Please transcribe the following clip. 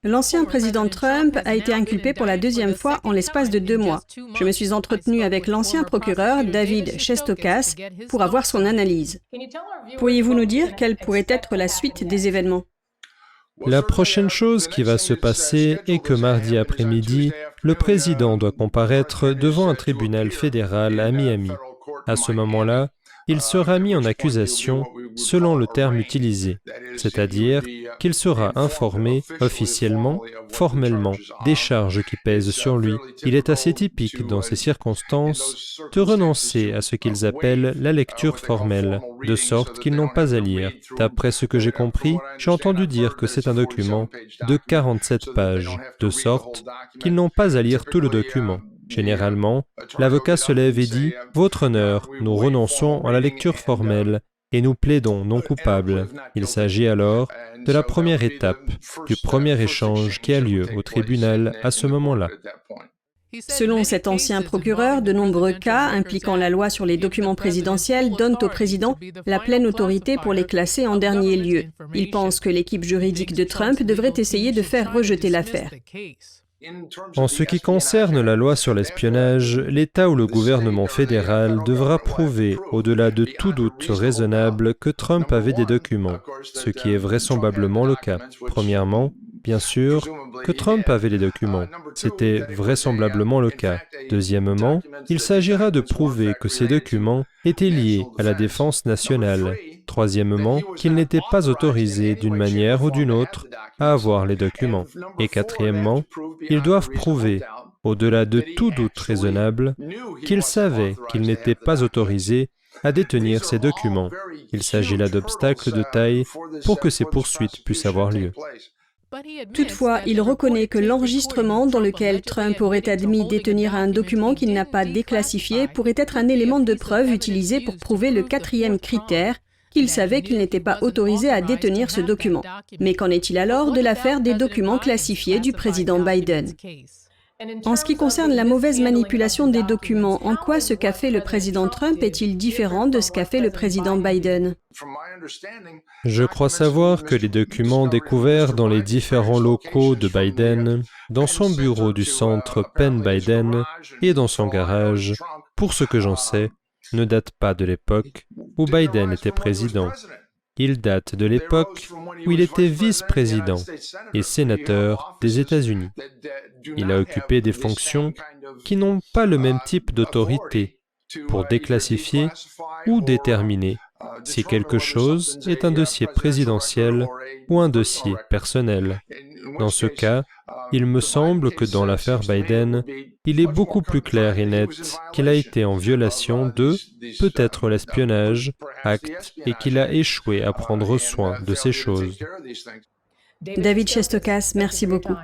L'ancien président Trump a été inculpé pour la deuxième fois en l'espace de 2 mois. Je me suis entretenu avec l'ancien procureur David Shestokas pour avoir son analyse. Pourriez-vous nous dire quelle pourrait être la suite des événements? La prochaine chose qui va se passer est que mardi après-midi, le président doit comparaître devant un tribunal fédéral à Miami. À ce moment-là, il sera mis en accusation selon le terme utilisé, c'est-à-dire qu'il sera informé officiellement, formellement, des charges qui pèsent sur lui. Il est assez typique dans ces circonstances de renoncer à ce qu'ils appellent la lecture formelle, de sorte qu'ils n'ont pas à lire. D'après ce que j'ai compris, j'ai entendu dire que c'est un document de 47 pages, de sorte qu'ils n'ont pas à lire tout le document. Généralement, l'avocat se lève et dit « Votre honneur, nous renonçons à la lecture formelle et nous plaidons non coupables ». Il s'agit alors de la première étape, du premier échange qui a lieu au tribunal à ce moment-là. Selon cet ancien procureur, de nombreux cas impliquant la loi sur les documents présidentiels donnent au président la pleine autorité pour les classer en dernier lieu. Il pense que l'équipe juridique de Trump devrait essayer de faire rejeter l'affaire. En ce qui concerne la loi sur l'espionnage, l'État ou le gouvernement fédéral devra prouver, au-delà de tout doute raisonnable, que Trump avait des documents, ce qui est vraisemblablement le cas. Premièrement, bien sûr, que Trump avait les documents. C'était vraisemblablement le cas. Deuxièmement, il s'agira de prouver que ces documents étaient liés à la défense nationale. Troisièmement, qu'il n'était pas autorisé d'une manière ou d'une autre à avoir les documents. Et quatrièmement, ils doivent prouver, au-delà de tout doute raisonnable, qu'ils savaient qu'ils n'étaient pas autorisés à détenir ces documents. Il s'agit là d'obstacles de taille pour que ces poursuites puissent avoir lieu. Toutefois, il reconnaît que l'enregistrement dans lequel Trump aurait admis détenir un document qu'il n'a pas déclassifié pourrait être un élément de preuve utilisé pour prouver le quatrième critère, qu'il savait qu'il n'était pas autorisé à détenir ce document. Mais qu'en est-il alors de l'affaire des documents classifiés du président Biden? En ce qui concerne la mauvaise manipulation des documents, en quoi ce qu'a fait le président Trump est-il différent de ce qu'a fait le président Biden? Je crois savoir que les documents découverts dans les différents locaux de Biden, dans son bureau du centre Penn Biden et dans son garage, pour ce que j'en sais, ne datent pas de l'époque où Biden était président. Ils datent de l'époque où il était vice-président et sénateur des États-Unis. Il a occupé des fonctions qui n'ont pas le même type d'autorité pour déclassifier ou déterminer si quelque chose est un dossier présidentiel ou un dossier personnel. Dans ce cas, il me semble que dans l'affaire Biden, il est beaucoup plus clair et net qu'il a été en violation de, peut-être l'espionnage, acte, et qu'il a échoué à prendre soin de ces choses. David Shestokas, merci beaucoup.